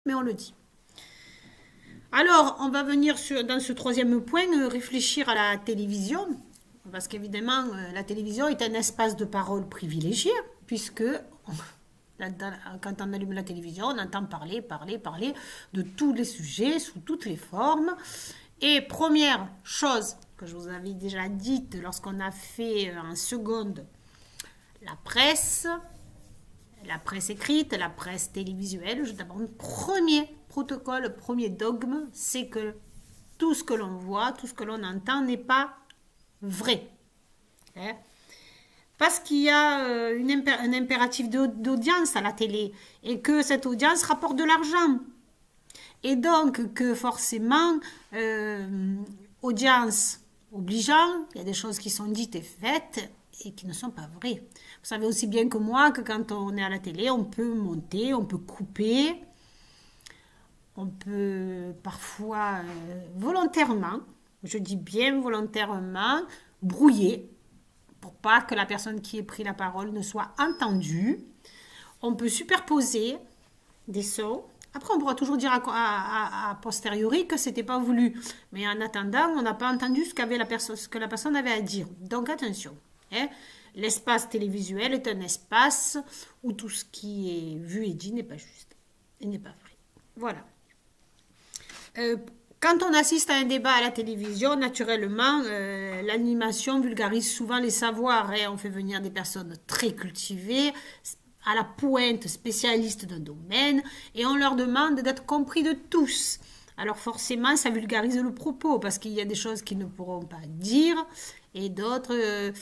mais on le dit. Alors, on va venir dans ce troisième point réfléchir à la télévision, parce qu'évidemment, la télévision est un espace de parole privilégié, puisque quand on allume la télévision, on entend parler, parler, parler de tous les sujets, sous toutes les formes. Et première chose que je vous avais déjà dite lorsqu'on a fait en seconde la presse écrite, la presse télévisuelle, d'abord, le premier protocole, le premier dogme, c'est que tout ce que l'on voit, tout ce que l'on entend n'est pas vrai. Hein? Parce qu'il y a un impératif d'audience à la télé et que cette audience rapporte de l'argent. Et donc que forcément, audience obligeant, il y a des choses qui sont dites et faites et qui ne sont pas vraies. Vous savez aussi bien que moi que quand on est à la télé, on peut monter, on peut couper, on peut parfois volontairement, je dis bien volontairement, brouiller pour pas que la personne qui ait pris la parole ne soit entendue. On peut superposer des sons. Après, on pourra toujours dire a posteriori que c'était pas voulu. Mais en attendant, on n'a pas entendu ce que la personne avait à dire. Donc attention. Hein, l'espace télévisuel est un espace où tout ce qui est vu et dit n'est pas juste et n'est pas vrai. Voilà. Quand on assiste à un débat à la télévision, naturellement, l'animation vulgarise souvent les savoirs. Hein. On fait venir des personnes très cultivées, à la pointe, spécialistes d'un domaine, et on leur demande d'être compris de tous. Alors forcément, ça vulgarise le propos, parce qu'il y a des choses qu'ils ne pourront pas dire, et d'autres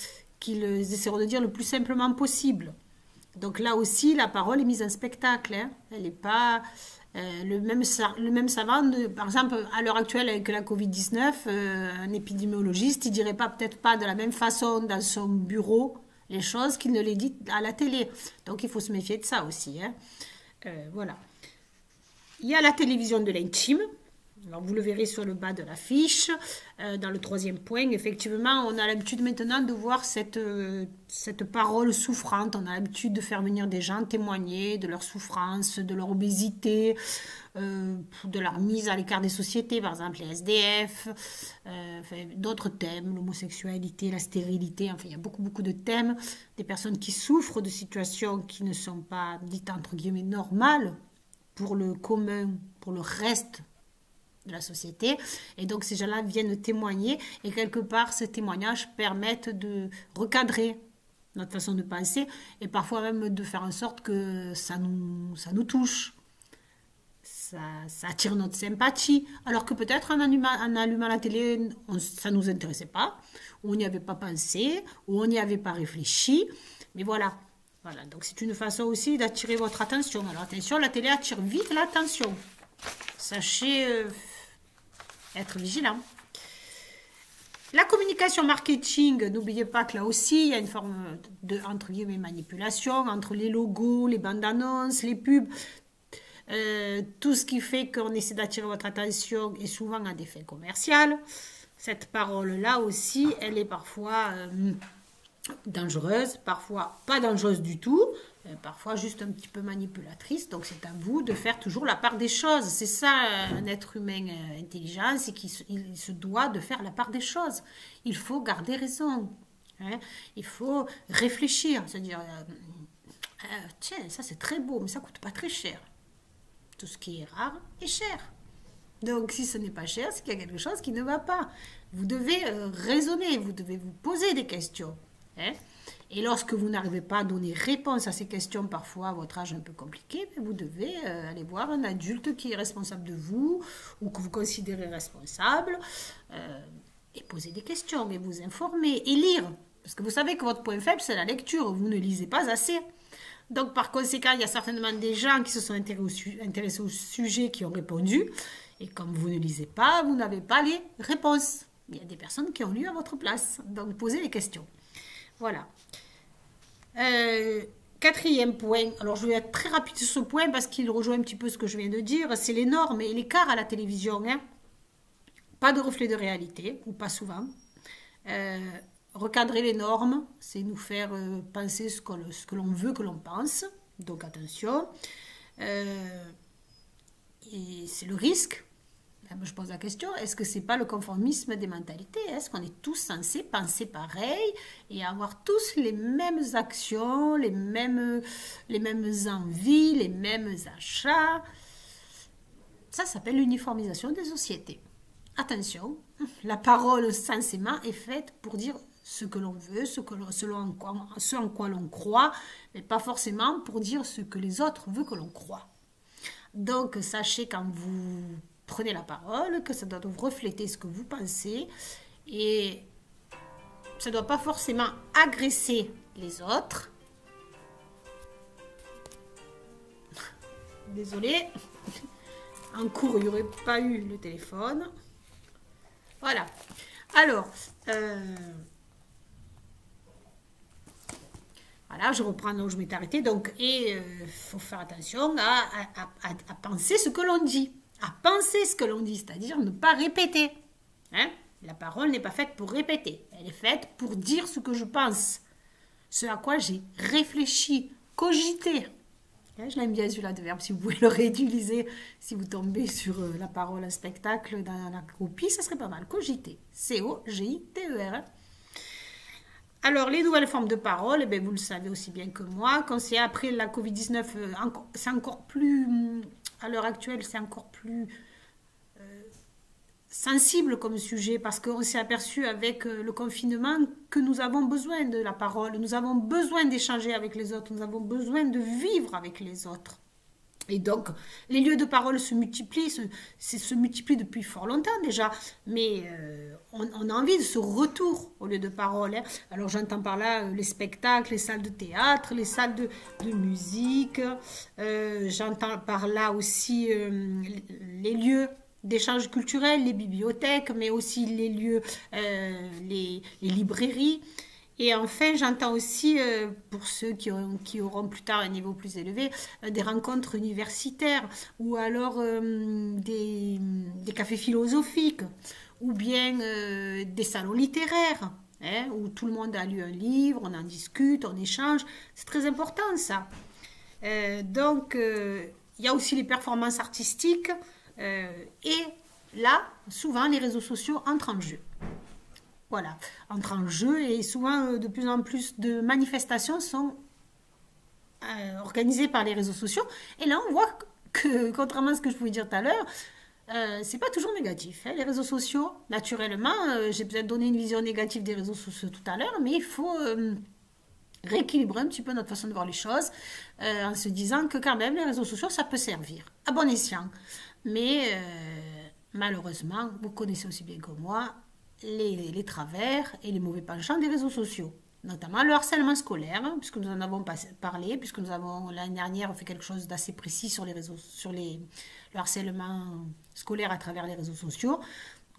qu'ils essaieront de dire le plus simplement possible. Donc là aussi, la parole est mise en spectacle. Hein. Elle n'est pas le même savant. Par exemple, à l'heure actuelle, avec la Covid-19, un épidémiologiste, il ne dirait peut-être pas de la même façon dans son bureau les choses qu'il ne les dit à la télé. Donc il faut se méfier de ça aussi. Hein. Voilà. Il y a la télévision de l'intime. Alors vous le verrez sur le bas de l'affiche. Dans le troisième point, effectivement, on a l'habitude maintenant de voir cette parole souffrante. On a l'habitude de faire venir des gens témoigner de leur souffrance, de leur obésité, de leur mise à l'écart des sociétés, par exemple les SDF, d'autres thèmes, l'homosexualité, la stérilité, enfin il y a beaucoup de thèmes, des personnes qui souffrent de situations qui ne sont pas dites entre guillemets normales pour le commun, pour le reste de la société, et donc ces gens-là viennent témoigner, et quelque part ces témoignages permettent de recadrer notre façon de penser, et parfois même de faire en sorte que ça nous touche, ça attire notre sympathie, alors que peut-être en allumant la télé, ça ne nous intéressait pas, ou on n'y avait pas pensé, ou on n'y avait pas réfléchi, mais voilà. Voilà, donc c'est une façon aussi d'attirer votre attention. Alors attention, la télé attire vite l'attention. Sachez être vigilant. La communication marketing, n'oubliez pas que là aussi, il y a une forme de, entre guillemets, manipulation entre les logos, les bandes annonces, les pubs, tout ce qui fait qu'on essaie d'attirer votre attention et souvent à des fins commerciales. Cette parole-là aussi, elle est parfois dangereuse, parfois pas dangereuse du tout, parfois juste un petit peu manipulatrice. Donc c'est à vous de faire toujours la part des choses. C'est ça un être humain intelligent, c'est qu'il se doit de faire la part des choses. Il faut garder raison. Hein. Il faut réfléchir, c'est-à-dire tiens, ça c'est très beau, mais ça coûte pas très cher. Tout ce qui est rare est cher. Donc si ce n'est pas cher, c'est qu'il y a quelque chose qui ne va pas. Vous devez raisonner, vous devez vous poser des questions. Hein? Et lorsque vous n'arrivez pas à donner réponse à ces questions, parfois à votre âge un peu compliqué, vous devez aller voir un adulte qui est responsable de vous ou que vous considérez responsable et poser des questions et vous informer et lire. Parce que vous savez que votre point faible, c'est la lecture. Vous ne lisez pas assez. Donc par conséquent, il y a certainement des gens qui se sont intéressés au sujet qui ont répondu. Et comme vous ne lisez pas, vous n'avez pas les réponses. Il y a des personnes qui ont lu à votre place. Donc posez les questions. Voilà. Quatrième point, alors je vais être très rapide sur ce point parce qu'il rejoint un petit peu ce que je viens de dire, c'est les normes et l'écart à la télévision. Hein. Pas de reflet de réalité, ou pas souvent. Recadrer les normes, c'est nous faire penser ce que, l'on veut que l'on pense. Donc attention. Et c'est le risque. Je pose la question, est-ce que c'est pas le conformisme des mentalités? Est-ce qu'on est tous censés penser pareil et avoir tous les mêmes actions, les mêmes envies, les mêmes achats? Ça s'appelle l'uniformisation des sociétés. Attention, la parole censément est faite pour dire ce que l'on veut, ce en quoi l'on croit, mais pas forcément pour dire ce que les autres veulent que l'on croit. Donc, sachez quand vous prenez la parole que ça doit refléter ce que vous pensez et ça ne doit pas forcément agresser les autres. Désolée, en cours, il n'y aurait pas eu le téléphone. Voilà. Alors, voilà, je reprends là où je m'étais arrêtée. Donc, faut faire attention à penser ce que l'on dit. À penser ce que l'on dit, c'est-à-dire ne pas répéter. Hein? La parole n'est pas faite pour répéter. Elle est faite pour dire ce que je pense. Ce à quoi j'ai réfléchi, cogité. Hein, je l'aime bien celui-là de verbe, si vous pouvez le réutiliser, si vous tombez sur la parole, un spectacle dans la copie, ça serait pas mal. Cogiter. C-O-G-I-T-E-R. Hein? Alors, les nouvelles formes de parole, eh bien, vous le savez aussi bien que moi, quand c'est après la Covid-19, c'est encore plus, à l'heure actuelle, c'est encore plus sensible comme sujet parce qu'on s'est aperçu avec le confinement que nous avons besoin de la parole, nous avons besoin d'échanger avec les autres, nous avons besoin de vivre avec les autres. Et donc, les lieux de parole se multiplient, se multiplient depuis fort longtemps déjà, mais on a envie de ce retour au lieu de parole. Hein. Alors, j'entends par là les spectacles, les salles de théâtre, les salles de musique, j'entends par là aussi les lieux d'échange culturel, les bibliothèques, mais aussi les lieux, les librairies. Et enfin, j'entends aussi, pour ceux qui auront plus tard un niveau plus élevé, des rencontres universitaires ou alors des cafés philosophiques ou bien des salons littéraires hein, où tout le monde a lu un livre, on en discute, on échange. C'est très important ça. Donc, il y a aussi les performances artistiques et là, souvent, les réseaux sociaux entrent en jeu. Voilà, entre en jeu et souvent de plus en plus de manifestations sont organisées par les réseaux sociaux. Et là, on voit que, contrairement à ce que je pouvais dire tout à l'heure, c'est pas toujours négatif. Hein. Les réseaux sociaux, naturellement, j'ai peut-être donné une vision négative des réseaux sociaux tout à l'heure, mais il faut rééquilibrer un petit peu notre façon de voir les choses en se disant que quand même, les réseaux sociaux, ça peut servir à bon escient. Mais malheureusement, vous connaissez aussi bien que moi, les travers et les mauvais penchants des réseaux sociaux, notamment le harcèlement scolaire, hein, puisque nous en avons parlé, puisque nous avons l'année dernière fait quelque chose d'assez précis sur les réseaux, le harcèlement scolaire à travers les réseaux sociaux.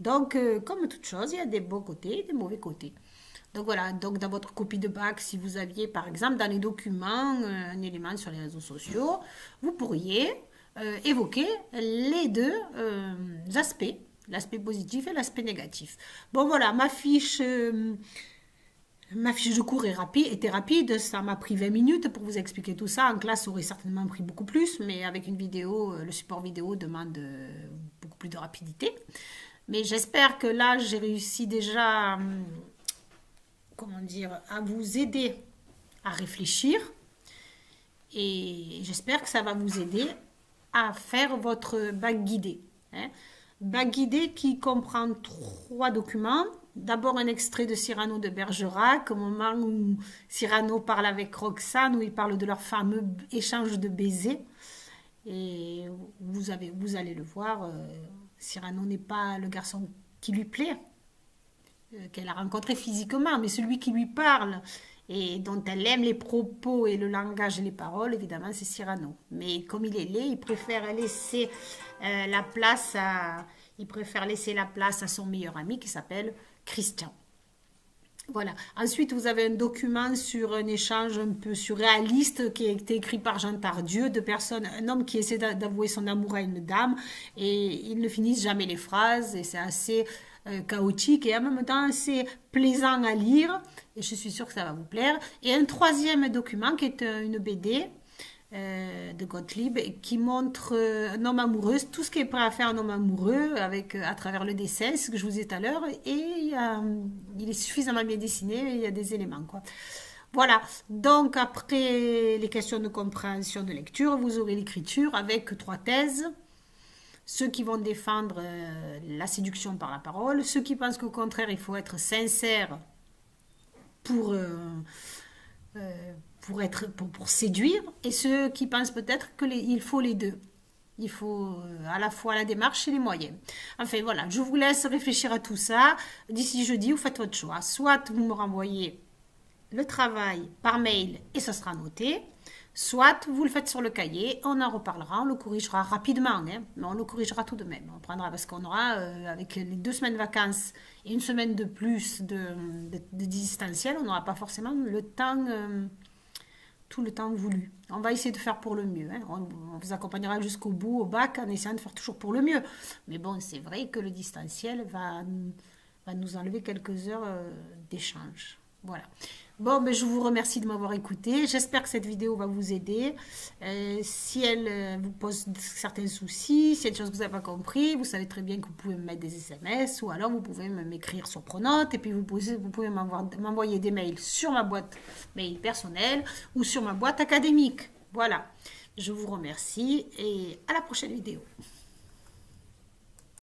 Donc, comme toute chose, il y a des bons côtés et des mauvais côtés. Donc voilà, donc dans votre copie de bac, si vous aviez par exemple dans les documents un élément sur les réseaux sociaux, vous pourriez évoquer les deux aspects. L'aspect positif et l'aspect négatif. Bon voilà, ma fiche de cours était rapide, ça m'a pris 20 minutes pour vous expliquer tout ça. En classe, ça aurait certainement pris beaucoup plus, mais avec une vidéo, le support vidéo demande beaucoup plus de rapidité. Mais j'espère que là, j'ai réussi déjà, comment dire, à vous aider à réfléchir. Et j'espère que ça va vous aider à faire votre bac guidé. Hein. Bac guidé qui comprend 3 documents. D'abord un extrait de Cyrano de Bergerac, au moment où Cyrano parle avec Roxane, où il parle de leur fameux échange de baisers. Et vous allez le voir, Cyrano n'est pas le garçon qui lui plaît, qu'elle a rencontré physiquement, mais celui qui lui parle et dont elle aime les propos et le langage et les paroles, évidemment, c'est Cyrano. Mais comme il est laid, il préfère laisser la place à son meilleur ami qui s'appelle Christian. Voilà. Ensuite, vous avez un document sur un échange un peu surréaliste qui a été écrit par Jean Tardieu, un homme qui essaie d'avouer son amour à une dame et ils ne finissent jamais les phrases et c'est assez chaotique et en même temps assez plaisant à lire et je suis sûre que ça va vous plaire. Et un troisième document qui est une BD de Gottlieb, qui montre un homme amoureux, tout ce qui est prêt à faire un homme amoureux avec, à travers le dessin, ce que je vous ai dit tout à l'heure, et il est suffisamment bien dessiné, il y a des éléments, quoi. Voilà, donc après les questions de compréhension de lecture, vous aurez l'écriture avec 3 thèses. Ceux qui vont défendre la séduction par la parole, ceux qui pensent qu'au contraire, il faut être sincère pour, pour séduire, et ceux qui pensent peut-être qu'il faut les deux. Il faut à la fois la démarche et les moyens. Enfin voilà, je vous laisse réfléchir à tout ça. D'ici jeudi, vous faites votre choix. Soit vous me renvoyez le travail par mail et ça sera noté. Soit vous le faites sur le cahier, on en reparlera, on le corrigera rapidement, hein, mais on le corrigera tout de même. On prendra parce qu'on aura, avec les 2 semaines de vacances et une semaine de plus de distanciel, on n'aura pas forcément le temps, tout le temps voulu. On va essayer de faire pour le mieux. Hein. On vous accompagnera jusqu'au bout, au bac, en essayant de faire toujours pour le mieux. Mais bon, c'est vrai que le distanciel va nous enlever quelques heures d'échange. Voilà. Bon, ben, je vous remercie de m'avoir écouté. J'espère que cette vidéo va vous aider. Si elle vous pose certains soucis, s'il y a des choses que vous n'avez pas compris, vous savez très bien que vous pouvez me mettre des SMS ou alors vous pouvez m'écrire sur Pronote et puis vous pouvez m'envoyer des mails sur ma boîte mail personnelle ou sur ma boîte académique. Voilà. Je vous remercie et à la prochaine vidéo.